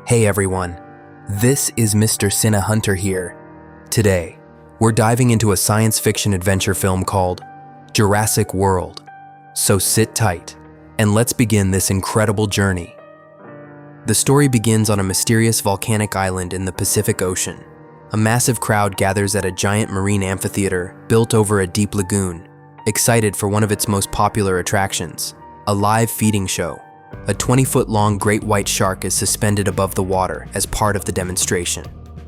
Hey everyone, this is Mr. Cine Hunter here. Today, we're diving into a science fiction adventure film called Jurassic World. So sit tight, and let's begin this incredible journey. The story begins on a mysterious volcanic island in the Pacific Ocean. A massive crowd gathers at a giant marine amphitheater built over a deep lagoon, excited for one of its most popular attractions, a live feeding show. A 20-foot-long great white shark is suspended above the water as part of the demonstration.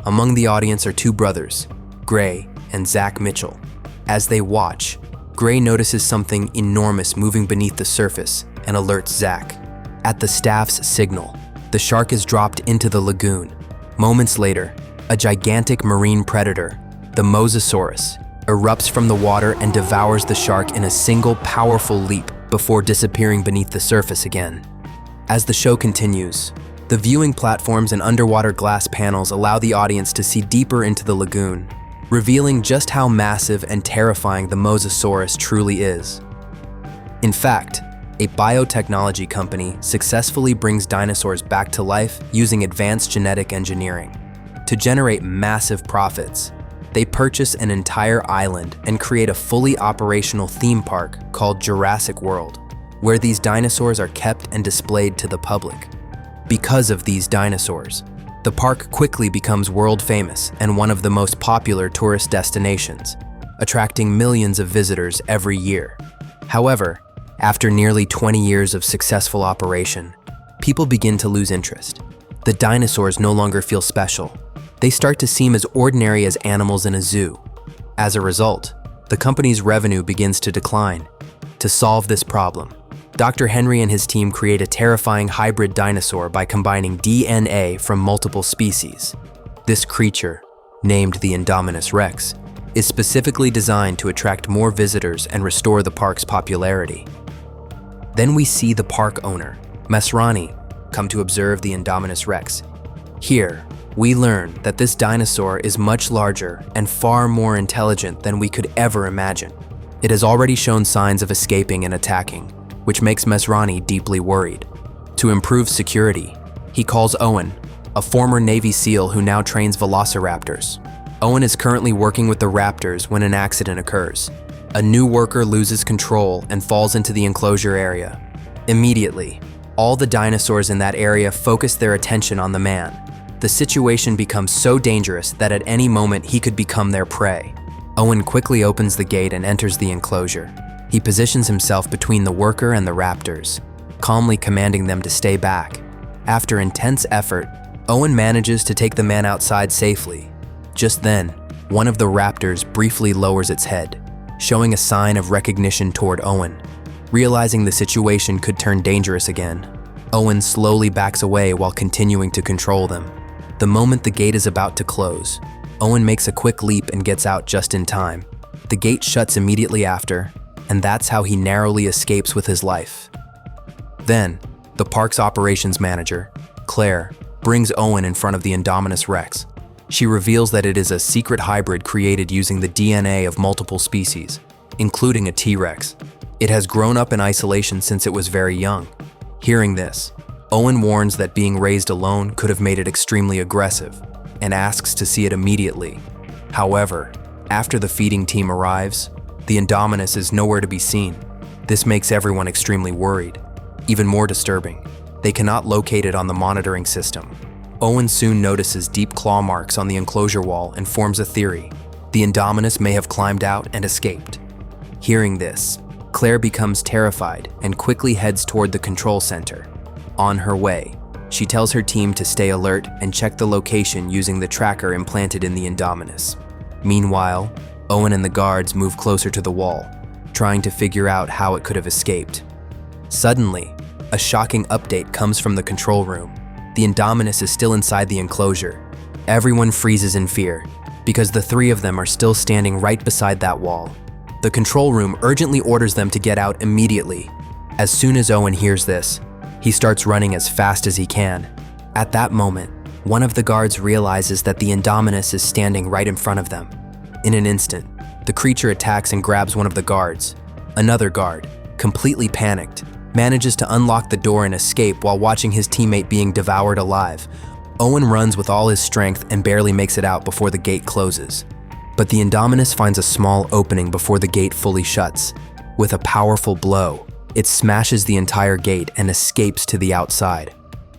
Among the audience are two brothers, Gray and Zach Mitchell. As they watch, Gray notices something enormous moving beneath the surface and alerts Zach. At the staff's signal, the shark is dropped into the lagoon. Moments later, a gigantic marine predator, the Mosasaurus, erupts from the water and devours the shark in a single powerful leap before disappearing beneath the surface again. As the show continues, the viewing platforms and underwater glass panels allow the audience to see deeper into the lagoon, revealing just how massive and terrifying the Mosasaurus truly is. In fact, a biotechnology company successfully brings dinosaurs back to life using advanced genetic engineering. To generate massive profits, they purchase an entire island and create a fully operational theme park called Jurassic World, where these dinosaurs are kept and displayed to the public. Because of these dinosaurs, the park quickly becomes world famous and one of the most popular tourist destinations, attracting millions of visitors every year. However, after nearly 20 years of successful operation, people begin to lose interest. The dinosaurs no longer feel special. They start to seem as ordinary as animals in a zoo. As a result, the company's revenue begins to decline. To solve this problem, Dr. Henry and his team create a terrifying hybrid dinosaur by combining DNA from multiple species. This creature, named the Indominus Rex, is specifically designed to attract more visitors and restore the park's popularity. Then we see the park owner, Masrani, come to observe the Indominus Rex. Here, we learn that this dinosaur is much larger and far more intelligent than we could ever imagine. It has already shown signs of escaping and attacking, which makes Masrani deeply worried. To improve security, he calls Owen, a former Navy SEAL who now trains Velociraptors. Owen is currently working with the Raptors when an accident occurs. A new worker loses control and falls into the enclosure area. Immediately, all the dinosaurs in that area focus their attention on the man. The situation becomes so dangerous that at any moment he could become their prey. Owen quickly opens the gate and enters the enclosure. He positions himself between the worker and the raptors, calmly commanding them to stay back. After intense effort, Owen manages to take the man outside safely. Just then, one of the raptors briefly lowers its head, showing a sign of recognition toward Owen. Realizing the situation could turn dangerous again, Owen slowly backs away while continuing to control them. The moment the gate is about to close, Owen makes a quick leap and gets out just in time. The gate shuts immediately after, and that's how he narrowly escapes with his life. Then, the park's operations manager, Claire, brings Owen in front of the Indominus Rex. She reveals that it is a secret hybrid created using the DNA of multiple species, including a T-Rex. It has grown up in isolation since it was very young. Hearing this, Owen warns that being raised alone could have made it extremely aggressive, and asks to see it immediately. However, after the feeding team arrives, the Indominus is nowhere to be seen. This makes everyone extremely worried. Even more disturbing, they cannot locate it on the monitoring system. Owen soon notices deep claw marks on the enclosure wall and forms a theory. The Indominus may have climbed out and escaped. Hearing this, Claire becomes terrified and quickly heads toward the control center. On her way, she tells her team to stay alert and check the location using the tracker implanted in the Indominus. Meanwhile, Owen and the guards move closer to the wall, trying to figure out how it could have escaped. Suddenly, a shocking update comes from the control room. The Indominus is still inside the enclosure. Everyone freezes in fear, because the three of them are still standing right beside that wall. The control room urgently orders them to get out immediately. As soon as Owen hears this, he starts running as fast as he can. At that moment, one of the guards realizes that the Indominus is standing right in front of them. In an instant, the creature attacks and grabs one of the guards. Another guard, completely panicked, manages to unlock the door and escape while watching his teammate being devoured alive. Owen runs with all his strength and barely makes it out before the gate closes. But the Indominus finds a small opening before the gate fully shuts. With a powerful blow, it smashes the entire gate and escapes to the outside.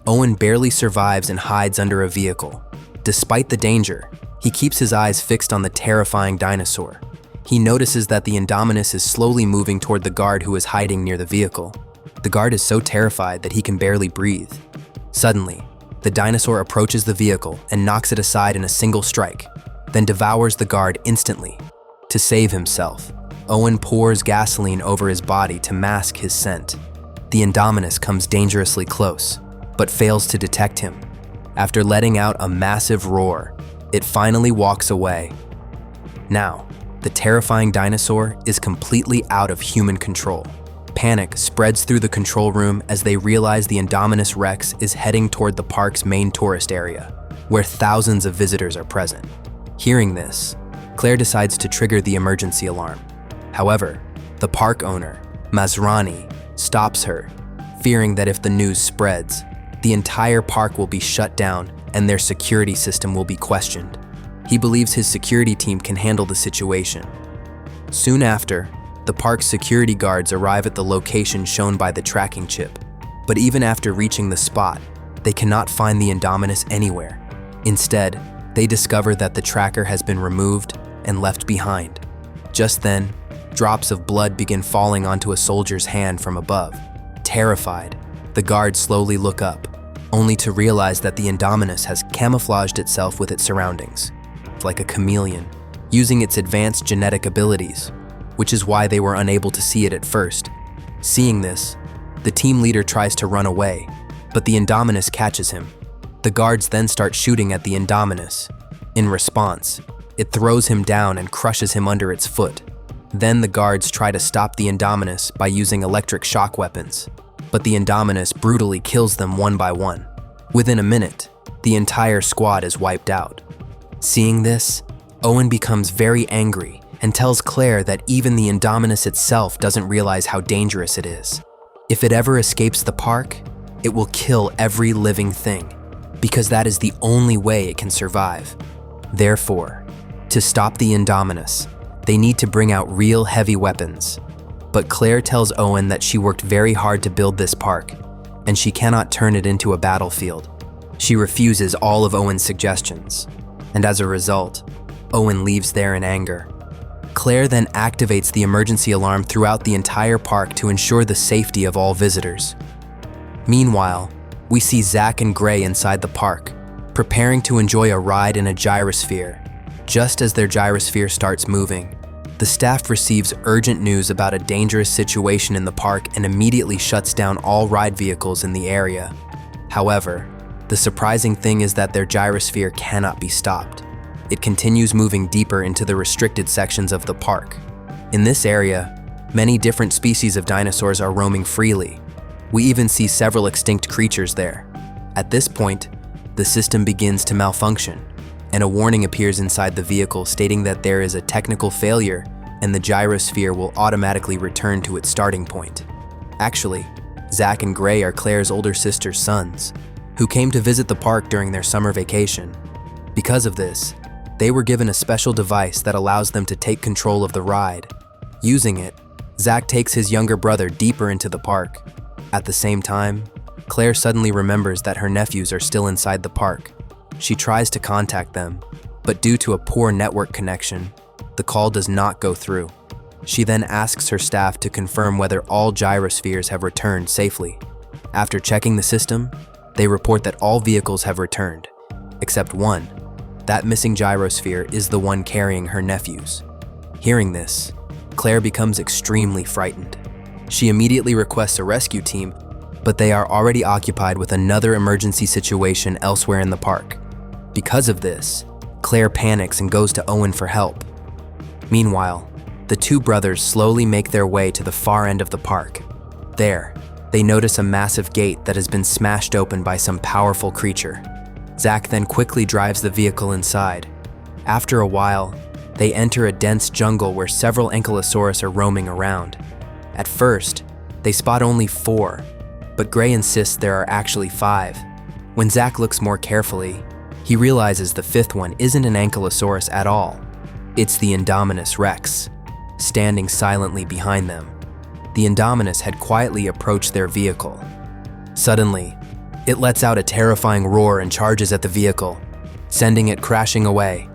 Owen barely survives and hides under a vehicle. Despite the danger, he keeps his eyes fixed on the terrifying dinosaur. He notices that the Indominus is slowly moving toward the guard who is hiding near the vehicle. The guard is so terrified that he can barely breathe. Suddenly, the dinosaur approaches the vehicle and knocks it aside in a single strike, then devours the guard instantly. To save himself, Owen pours gasoline over his body to mask his scent. The Indominus comes dangerously close, but fails to detect him. After letting out a massive roar, it finally walks away. Now, the terrifying dinosaur is completely out of human control. Panic spreads through the control room as they realize the Indominus Rex is heading toward the park's main tourist area, where thousands of visitors are present. Hearing this, Claire decides to trigger the emergency alarm. However, the park owner, Masrani, stops her, fearing that if the news spreads, the entire park will be shut down and their security system will be questioned. He believes his security team can handle the situation. Soon after, the park's security guards arrive at the location shown by the tracking chip. But even after reaching the spot, they cannot find the Indominus anywhere. Instead, they discover that the tracker has been removed and left behind. Just then, drops of blood begin falling onto a soldier's hand from above. Terrified, the guards slowly look up, only to realize that the Indominus has camouflaged itself with its surroundings, like a chameleon, using its advanced genetic abilities, which is why they were unable to see it at first. Seeing this, the team leader tries to run away, but the Indominus catches him. The guards then start shooting at the Indominus. In response, it throws him down and crushes him under its foot. Then the guards try to stop the Indominus by using electric shock weapons, but the Indominus brutally kills them one by one. Within a minute, the entire squad is wiped out. Seeing this, Owen becomes very angry and tells Claire that even the Indominus itself doesn't realize how dangerous it is. If it ever escapes the park, it will kill every living thing, because that is the only way it can survive. Therefore, to stop the Indominus, they need to bring out real heavy weapons. But Claire tells Owen that she worked very hard to build this park, and she cannot turn it into a battlefield. She refuses all of Owen's suggestions, and as a result, Owen leaves there in anger. Claire then activates the emergency alarm throughout the entire park to ensure the safety of all visitors. Meanwhile, we see Zach and Gray inside the park, preparing to enjoy a ride in a gyrosphere. Just as their gyrosphere starts moving, the staff receives urgent news about a dangerous situation in the park and immediately shuts down all ride vehicles in the area. However, the surprising thing is that their gyrosphere cannot be stopped. It continues moving deeper into the restricted sections of the park. In this area, many different species of dinosaurs are roaming freely. We even see several extinct creatures there. At this point, the system begins to malfunction, and a warning appears inside the vehicle stating that there is a technical failure and the gyrosphere will automatically return to its starting point. Actually, Zach and Gray are Claire's older sister's sons, who came to visit the park during their summer vacation. Because of this, they were given a special device that allows them to take control of the ride. Using it, Zach takes his younger brother deeper into the park. At the same time, Claire suddenly remembers that her nephews are still inside the park. She tries to contact them, but due to a poor network connection, the call does not go through. She then asks her staff to confirm whether all gyrospheres have returned safely. After checking the system, they report that all vehicles have returned, except one. That missing gyrosphere is the one carrying her nephews. Hearing this, Claire becomes extremely frightened. She immediately requests a rescue team, but they are already occupied with another emergency situation elsewhere in the park. Because of this, Claire panics and goes to Owen for help. Meanwhile, the two brothers slowly make their way to the far end of the park. There, they notice a massive gate that has been smashed open by some powerful creature. Zach then quickly drives the vehicle inside. After a while, they enter a dense jungle where several ankylosaurus are roaming around. At first, they spot only 4, but Gray insists there are actually 5. When Zach looks more carefully, he realizes the fifth one isn't an ankylosaurus at all. It's the Indominus Rex, standing silently behind them. The Indominus had quietly approached their vehicle. Suddenly, it lets out a terrifying roar and charges at the vehicle, sending it crashing away.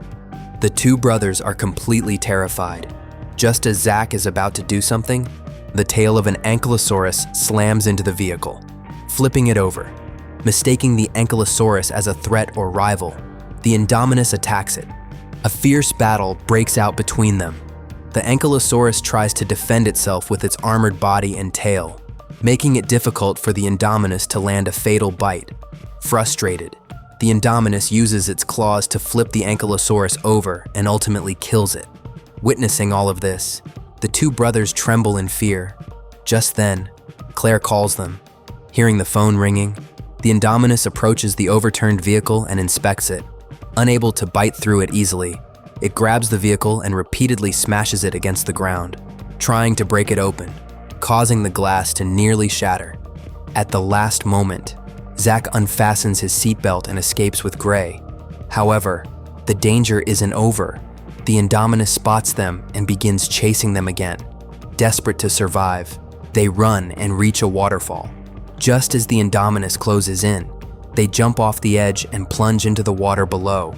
The two brothers are completely terrified. Just as Zach is about to do something, the tail of an ankylosaurus slams into the vehicle, flipping it over. Mistaking the ankylosaurus as a threat or rival, the Indominus attacks it. A fierce battle breaks out between them. The ankylosaurus tries to defend itself with its armored body and tail, making it difficult for the Indominus to land a fatal bite. Frustrated, the Indominus uses its claws to flip the ankylosaurus over and ultimately kills it. Witnessing all of this, the two brothers tremble in fear. Just then, Claire calls them. Hearing the phone ringing, the Indominus approaches the overturned vehicle and inspects it. Unable to bite through it easily, it grabs the vehicle and repeatedly smashes it against the ground, trying to break it open, causing the glass to nearly shatter. At the last moment, Zach unfastens his seatbelt and escapes with Gray. However, the danger isn't over. The Indominus spots them and begins chasing them again. Desperate to survive, they run and reach a waterfall. Just as the Indominus closes in, they jump off the edge and plunge into the water below.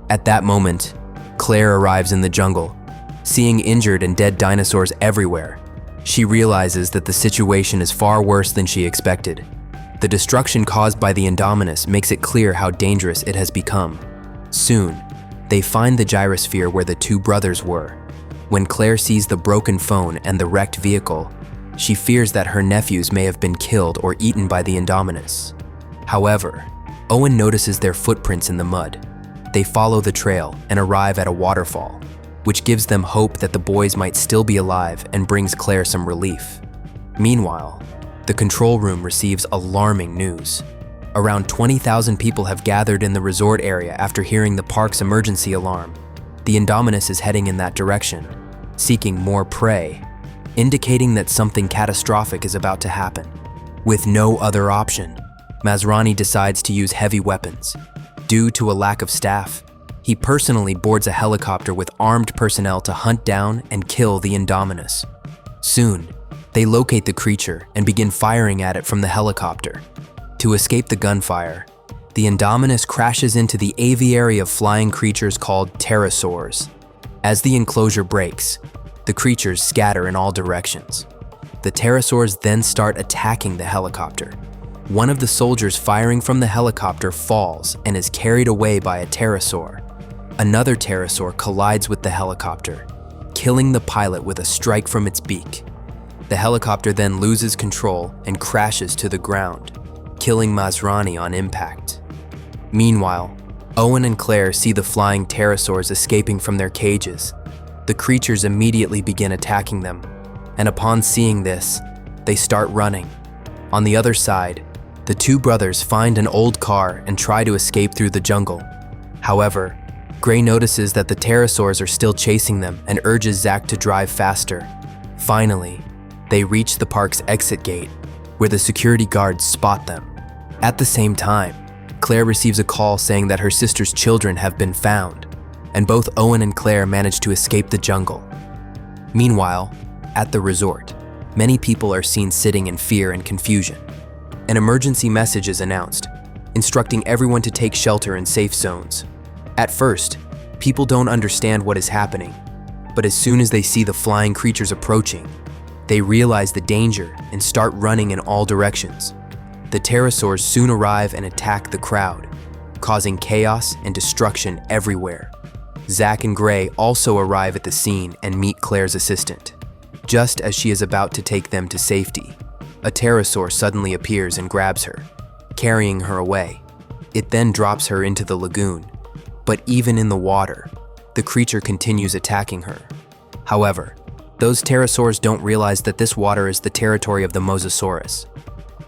At that moment, Claire arrives in the jungle. Seeing injured and dead dinosaurs everywhere, she realizes that the situation is far worse than she expected. The destruction caused by the Indominus makes it clear how dangerous it has become. Soon, they find the gyrosphere where the two brothers were. When Claire sees the broken phone and the wrecked vehicle, she fears that her nephews may have been killed or eaten by the Indominus. However, Owen notices their footprints in the mud. They follow the trail and arrive at a waterfall, which gives them hope that the boys might still be alive and brings Claire some relief. Meanwhile, the control room receives alarming news. Around 20,000 people have gathered in the resort area after hearing the park's emergency alarm. The Indominus is heading in that direction, seeking more prey, indicating that something catastrophic is about to happen. With no other option, Masrani decides to use heavy weapons. Due to a lack of staff, he personally boards a helicopter with armed personnel to hunt down and kill the Indominus. Soon, they locate the creature and begin firing at it from the helicopter. To escape the gunfire, the Indominus crashes into the aviary of flying creatures called pterosaurs. As the enclosure breaks, the creatures scatter in all directions. The pterosaurs then start attacking the helicopter. One of the soldiers firing from the helicopter falls and is carried away by a pterosaur. Another pterosaur collides with the helicopter, killing the pilot with a strike from its beak. The helicopter then loses control and crashes to the ground, killing Masrani on impact. Meanwhile, Owen and Claire see the flying pterosaurs escaping from their cages. The creatures immediately begin attacking them, and upon seeing this, they start running. On the other side, the two brothers find an old car and try to escape through the jungle. However, Gray notices that the pterosaurs are still chasing them and urges Zach to drive faster. Finally, they reach the park's exit gate, where the security guards spot them. At the same time, Claire receives a call saying that her sister's children have been found, and both Owen and Claire manage to escape the jungle. Meanwhile, at the resort, many people are seen sitting in fear and confusion. An emergency message is announced, instructing everyone to take shelter in safe zones. At first, people don't understand what is happening, but as soon as they see the flying creatures approaching, they realize the danger and start running in all directions. The pterosaurs soon arrive and attack the crowd, causing chaos and destruction everywhere. Zach and Gray also arrive at the scene and meet Claire's assistant. Just as she is about to take them to safety, a pterosaur suddenly appears and grabs her, carrying her away. It then drops her into the lagoon, but even in the water, the creature continues attacking her. However, those pterosaurs don't realize that this water is the territory of the Mosasaurus.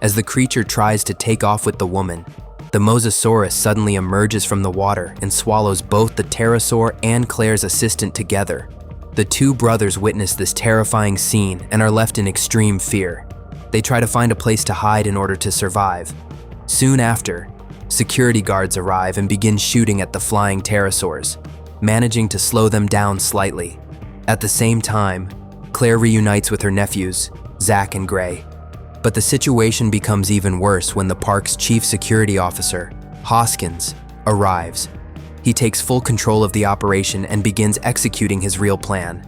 As the creature tries to take off with the woman, the Mosasaurus suddenly emerges from the water and swallows both the pterosaur and Claire's assistant together. The two brothers witness this terrifying scene and are left in extreme fear. They try to find a place to hide in order to survive. Soon after, Security guards arrive and begin shooting at the flying pterosaurs, managing to slow them down slightly. At the same time, Claire reunites with her nephews, Zach and Gray. But the situation becomes even worse when the park's chief security officer, Hoskins, arrives. He takes full control of the operation and begins executing his real plan.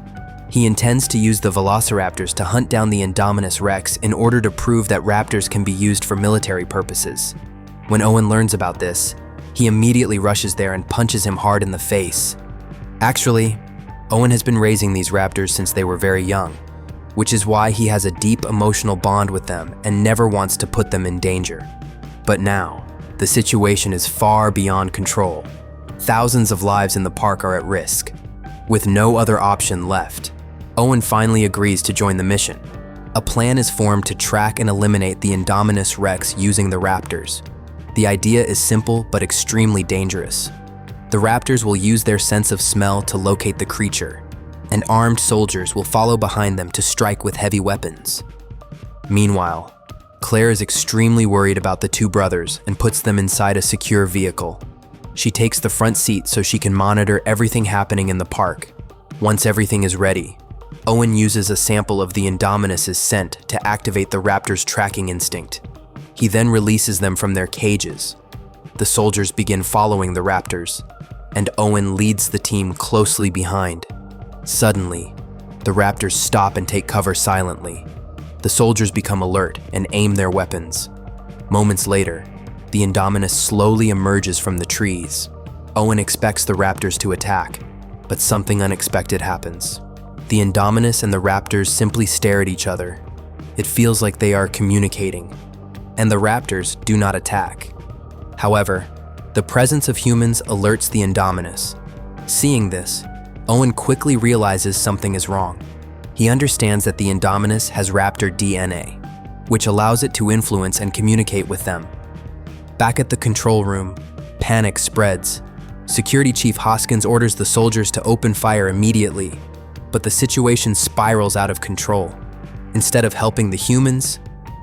He intends to use the Velociraptors to hunt down the Indominus Rex in order to prove that raptors can be used for military purposes. When Owen learns about this, he immediately rushes there and punches him hard in the face. Actually, Owen has been raising these raptors since they were very young, which is why he has a deep emotional bond with them and never wants to put them in danger. But now, the situation is far beyond control. Thousands of lives in the park are at risk. With no other option left, Owen finally agrees to join the mission. A plan is formed to track and eliminate the Indominus Rex using the raptors. The idea is simple but extremely dangerous. The raptors will use their sense of smell to locate the creature, and armed soldiers will follow behind them to strike with heavy weapons. Meanwhile, Claire is extremely worried about the two brothers and puts them inside a secure vehicle. She takes the front seat so she can monitor everything happening in the park. Once everything is ready, Owen uses a sample of the Indominus' scent to activate the raptors' tracking instinct. He then releases them from their cages. The soldiers begin following the raptors, and Owen leads the team closely behind. Suddenly, the raptors stop and take cover silently. The soldiers become alert and aim their weapons. Moments later, the Indominus slowly emerges from the trees. Owen expects the raptors to attack, but something unexpected happens. The Indominus and the raptors simply stare at each other. It feels like they are communicating, and the raptors do not attack. However, the presence of humans alerts the Indominus. Seeing this, Owen quickly realizes something is wrong. He understands that the Indominus has raptor DNA, which allows it to influence and communicate with them. Back at the control room, panic spreads. Security Chief Hoskins orders the soldiers to open fire immediately, but the situation spirals out of control. Instead of helping the humans,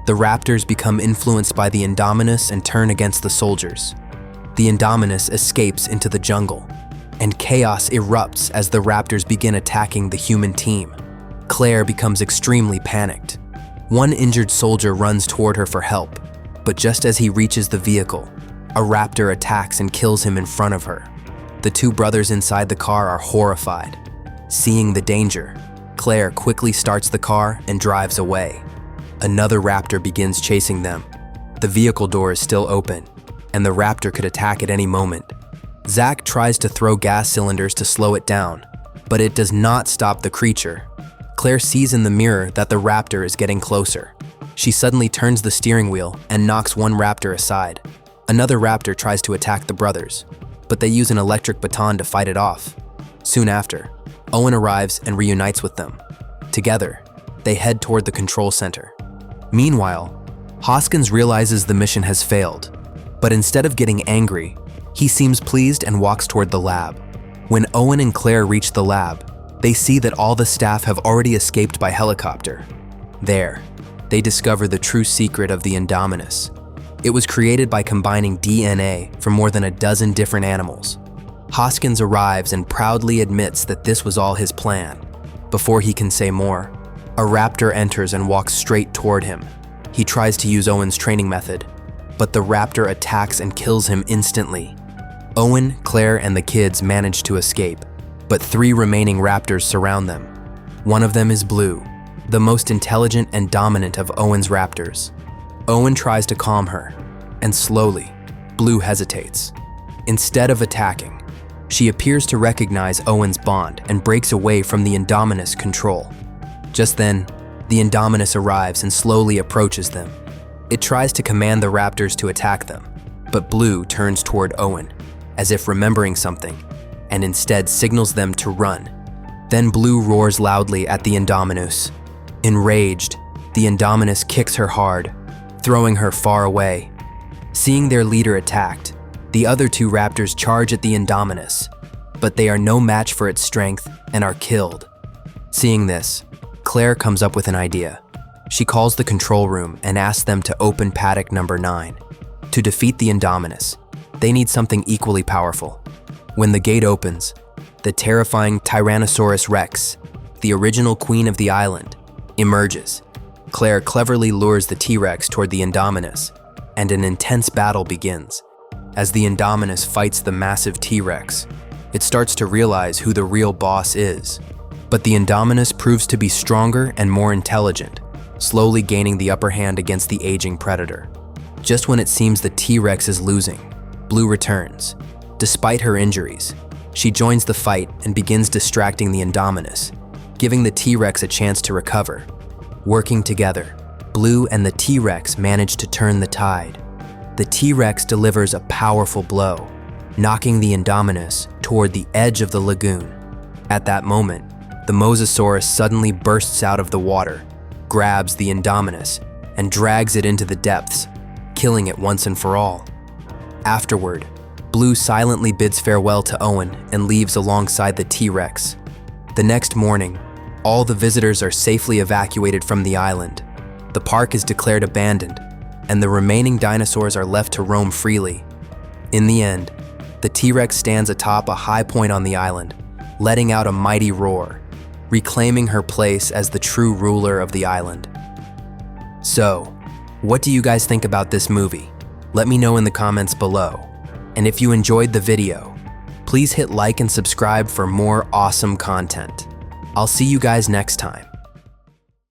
the raptors become influenced by the Indominus and turn against the soldiers. The Indominus escapes into the jungle, and chaos erupts as the raptors begin attacking the human team. Claire becomes extremely panicked. One injured soldier runs toward her for help, but just as he reaches the vehicle, a raptor attacks and kills him in front of her. The two brothers inside the car are horrified. Seeing the danger, Claire quickly starts the car and drives away. Another raptor begins chasing them. The vehicle door is still open, and the raptor could attack at any moment. Zach tries to throw gas cylinders to slow it down, but it does not stop the creature. Claire sees in the mirror that the raptor is getting closer. She suddenly turns the steering wheel and knocks one raptor aside. Another raptor tries to attack the brothers, but they use an electric baton to fight it off. Soon after, Owen arrives and reunites with them. Together, they head toward the control center. Meanwhile, Hoskins realizes the mission has failed, but instead of getting angry, he seems pleased and walks toward the lab. When Owen and Claire reach the lab, they see that all the staff have already escaped by helicopter. There, they discover the true secret of the Indominus. It was created by combining DNA from more than a dozen different animals. Hoskins arrives and proudly admits that this was all his plan. Before he can say more, a raptor enters and walks straight toward him. He tries to use Owen's training method, but the raptor attacks and kills him instantly. Owen, Claire, and the kids manage to escape, but 3 remaining raptors surround them. One of them is Blue, the most intelligent and dominant of Owen's raptors. Owen tries to calm her, and slowly, Blue hesitates. Instead of attacking, she appears to recognize Owen's bond and breaks away from the Indominus control. Just then, the Indominus arrives and slowly approaches them. It tries to command the raptors to attack them, but Blue turns toward Owen, as if remembering something, and instead signals them to run. Then Blue roars loudly at the Indominus. Enraged, the Indominus kicks her hard, throwing her far away. Seeing their leader attacked, the other 2 raptors charge at the Indominus, but they are no match for its strength and are killed. Seeing this, Claire comes up with an idea. She calls the control room and asks them to open paddock number 9. To defeat the Indominus, They need something equally powerful. When the gate opens, the terrifying Tyrannosaurus Rex, the original queen of the island, emerges. Claire cleverly lures the T-Rex toward the Indominus, and an intense battle begins. As the Indominus fights the massive T-Rex, it starts to realize who the real boss is. But the Indominus proves to be stronger and more intelligent, slowly gaining the upper hand against the aging predator. Just when it seems the T-Rex is losing, Blue returns. Despite her injuries, she joins the fight and begins distracting the Indominus, giving the T-Rex a chance to recover. Working together, Blue and the T-Rex manage to turn the tide. The T-Rex delivers a powerful blow, knocking the Indominus toward the edge of the lagoon. At that moment, the Mosasaurus suddenly bursts out of the water, grabs the Indominus, and drags it into the depths, killing it once and for all. Afterward, Blue silently bids farewell to Owen and leaves alongside the T-Rex. The next morning, all the visitors are safely evacuated from the island. The park is declared abandoned, and the remaining dinosaurs are left to roam freely. In the end, the T-Rex stands atop a high point on the island, letting out a mighty roar, reclaiming her place as the true ruler of the island. So, what do you guys think about this movie? Let me know in the comments below. And if you enjoyed the video, please hit like and subscribe for more awesome content. I'll see you guys next time.